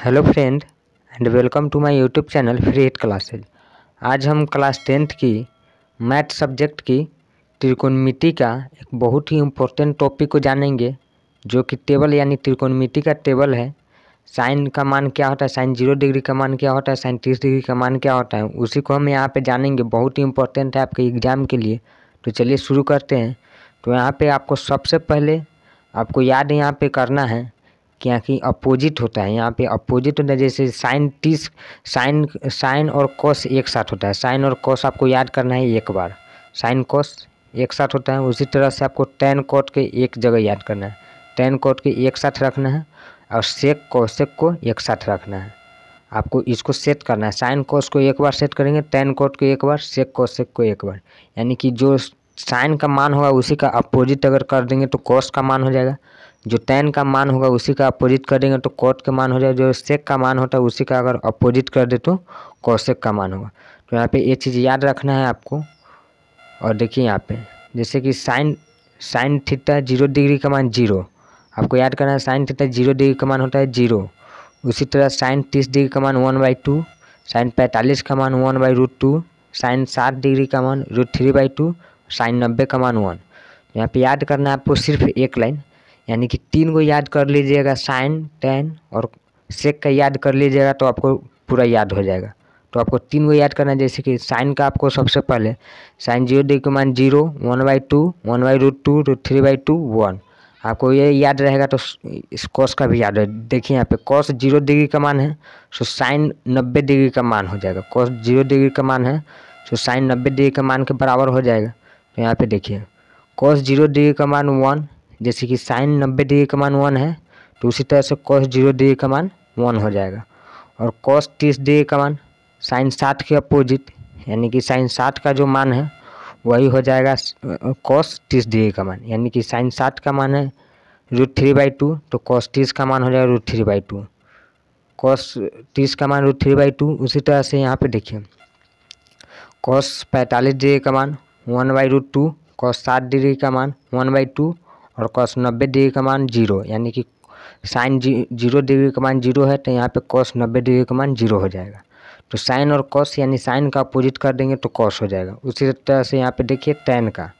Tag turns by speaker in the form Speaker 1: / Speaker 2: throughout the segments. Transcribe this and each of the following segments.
Speaker 1: Hello friend and welcome to my YouTube channel free hit classes. आज हम class 10th की math subject की त्रिकोणमिति का एक बहुत ही इम्पोर्टेंट टॉपिक को जानेंगे, जो कि टेबल यानी त्रिकोणमिति का टेबल है। साइन का मान क्या होता है, साइन 0 डिग्री का मान क्या होता है, साइन 30 डिग्री का मान क्या होता है, उसी को हम यहाँ पे जानेंगे। बहुत ही इम्पोर्टेंट है आपके एग्जाम के लिए। तो चलिए शुरू करते हैं। तो यहाँ पे आपको सबसे पहले आपको याद यहाँ पे करना है क्या कि अपोजिट होता है। यहाँ पे अपोजिट होता है, जैसे साइन और कोस एक साथ होता है। साइन और कोस आपको याद करना है एक बार, साइन कोस एक साथ होता है। उसी तरह से आपको टेन कोट के एक जगह याद करना है, टेन कोट के एक साथ रखना है, और सेक कोसेक को एक साथ रखना है। आपको इसको सेट करना है। साइन कोस को एक बार सेट करेंगे, टेन कोट को एक बार, सेक कोसेक को एक बार। यानी कि जो साइन का मान होगा उसी का अपोजिट अगर कर देंगे तो कोस का मान हो जाएगा, जो टेन का मान होगा उसी का अपोजिट कर देंगे तो कोट का मान हो जाएगा, जो सेक का मान होता है उसी का अगर अपोजिट कर दे तो कोसेक का मान होगा। तो यहाँ पे ये चीज़ याद रखना है आपको। और देखिए यहाँ पे जैसे कि साइन थीटा 0 डिग्री का मान 0, आपको याद करना है साइन थीटा 0 डिग्री का मान होता है 0। उसी तरह साइन 30 डिग्री का मान 1/2, साइन 45 का मान 1/√2, साइन 60 डिग्री का मान √3/2, साइन 90 का मान 1। यहाँ पे याद करना है आपको सिर्फ एक लाइन, यानी कि 3 को याद कर लीजिएगा, साइन, टेन और सेक का याद कर लीजिएगा तो आपको पूरा याद हो जाएगा। तो आपको 3 को याद करना है। जैसे कि साइन का आपको सबसे पहले साइन 0 डिग्री का मान 0, 1/2, 1/√2, √3/2, 1। आपको ये याद रहेगा तो इस कॉस का भी याद है। देखिए यहाँ पे कॉस 0 डिग्री का मान है तो साइन 90 डिग्री का मान हो जाएगा। कॉस 0 डिग्री का मान है तो साइन 90 डिग्री का मान के बराबर हो जाएगा। तो यहाँ पे देखिए कॉस 0 डिग्री का मान 1, जैसे कि साइन 90 डिग्री का मान 1 है तो उसी तरह से कॉस 0 डिग्री का मान 1 हो जाएगा। और कॉस 30 डिग्री का मान साइन 60 के अपोजिट, यानी कि साइन 60 का जो मान है वही हो जाएगा कॉस 30 डिग्री का मान। यानी कि साइन 60 का मान है √3/2 तो कॉस 30 का मान हो जाएगा √3/2। कॉस 30 का मान √3/2। उसी तरह से यहाँ पे देखिए कॉस 45 डिग्री का मान 1/√2, कॉस 60 डिग्री का मान 1/2 और कॉस 90 डिग्री का मान 0। यानी कि साइन 0 डिग्री का मान 0 है तो यहाँ पे कॉस 90 डिग्री का मान 0 हो जाएगा। तो साइन और कॉस यानी साइन का अपोजिट कर देंगे तो कॉस हो जाएगा। उसी तरह से यहाँ पे देखिए टेन का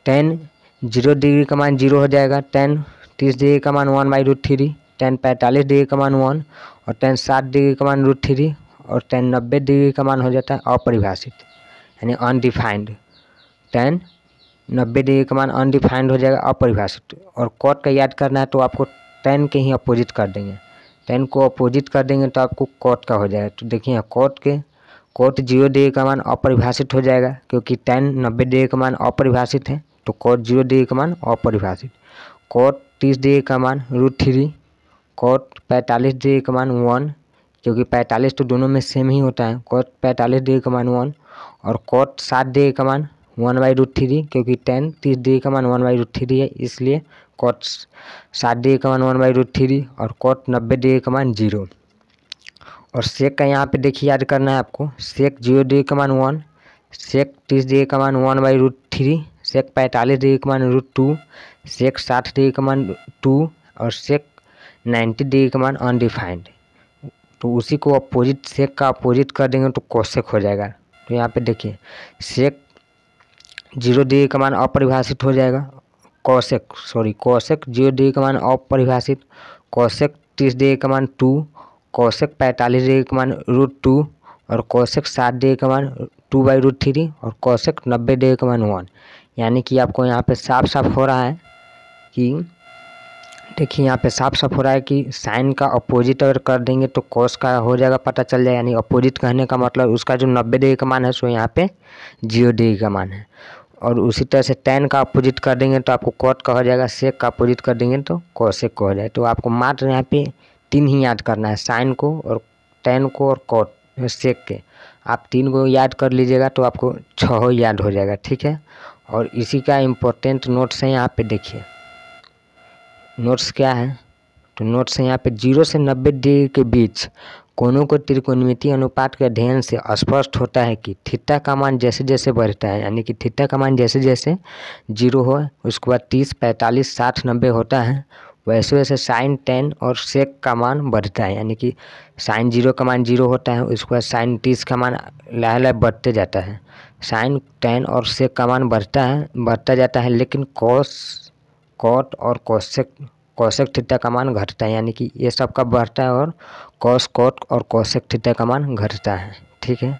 Speaker 1: टेन 0 डिग्री का मान 0 हो जाएगा, टेन 30 डिग्री का मान 1/√3, टेन 45 डिग्री का मान 1 और टेन 60 डिग्री का मान √3 और टेन 90 डिग्री का मान हो जाता है अपरिभाषित यानी अनडिफाइंड। टेन 90 डिग्री का मान अनडिफाइंड हो जाएगा, अपरिभाषित। और कॉट का याद करना है तो आपको टेन के ही अपोजिट कर देंगे, टेन को अपोजिट कर देंगे तो आपको कॉट का हो जाएगा। तो देखिए कॉट 0 डिग्री का मान अपरिभाषित हो जाएगा, क्योंकि टेन 90 डिग्री का मान अपरिभाषित है तो कॉट 0 डिग्री का मान अपरिभाषित। कॉट 30 डिग्री का मान √3, कॉट 45 डिग्री का मान 1, क्योंकि 45 तो दोनों में सेम ही होता है, कॉट 45 डिग्री का मान 1। और कॉट 60 डिग्री का मान 1/√3, क्योंकि टेन 30 डिग्री का मान 1/√3 है, इसलिए कॉट 60 डिग्री का मान 1/√3 और कॉट 90 डिग्री का मान 0। और सेक का यहाँ पे देखिए याद करना है आपको, सेक 0 डिग्री का मान 1, सेक 30 डिग्री का मान 1/√3, सेक 45 डिग्री का मान √2, सेक 60 डिग्री का मान 2 और सेक 90 डिग्री का मान अनडिफाइंड। तो उसी को अपोजिट सेक का अपोजिट कर देंगे तो कोसेक हो जाएगा। तो यहाँ पे देखिए सेक 0 डिग्री का मान अपरिभाषित हो जाएगा, कोसेक 0 डिग्री का मान अपरिभाषित, कोसेक 30 डिग्री का मान 2, कोसेक 45 डिग्री का मान √2 और कोसेक 60 डिग्री का मान 2/√3 और कोसेक 90 डिग्री का मान 1। यानी कि आपको यहाँ पे साफ साफ हो रहा है कि देखिए यहाँ पे साफ साफ हो रहा है कि साइन का अपोजिट अगर कर देंगे तो कॉस का हो जाएगा, पता चल जाएगा। यानी अपोजिट कहने का मतलब उसका जो 90 डिग्री का मान है सो यहाँ पे 0 डिग्री का मान है। और उसी तरह से टेन का अपोजिट कर देंगे तो आपको कॉट का हो जाएगा, सेक का अपोजिट कर देंगे तो कोसेक को हो जाएगा। तो आपको मात्र यहाँ पे 3 ही याद करना है, साइन को और टेन को और कॉट सेक के। आप 3 को याद कर लीजिएगा तो आपको 6 याद हो जाएगा, ठीक है। और इसी का इम्पोर्टेंट नोट्स है, यहाँ पे देखिए नोट्स क्या है। तो नोट्स है यहाँ पे 0 से 90 डिग्री के बीच कोनों को त्रिकोणमितीय अनुपात के अध्ययन से स्पष्ट होता है कि थीटा का मान जैसे जैसे बढ़ता है, यानी कि थीटा का मान जैसे जैसे 0 हो उसके बाद 30, 45, 60, 90 होता है, वैसे वैसे साइन 10 और सेक का मान बढ़ता है, यानी कि साइन 0 का मान 0 होता है, उसके बाद साइन 30 का मान लाहे लाहे बढ़ते जाता है। साइन 10 और सेक का मान बढ़ता जाता है, लेकिन कॉट और कोसेक थीटा का मान घटता है, यानी कि ये सब कब बढ़ता है और कॉट और कोसेक थीटा का मान घटता है। ठीक है,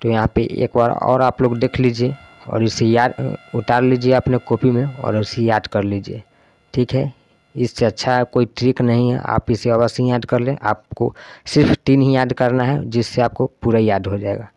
Speaker 1: तो यहाँ पे एक बार और आप लोग देख लीजिए और इसे याद उतार लीजिए अपने कॉपी में और इसे याद कर लीजिए। ठीक है, इससे अच्छा कोई ट्रिक नहीं है, आप इसे अवश्य याद कर लें। आपको सिर्फ 3 ही याद करना है, जिससे आपको पूरा याद हो जाएगा।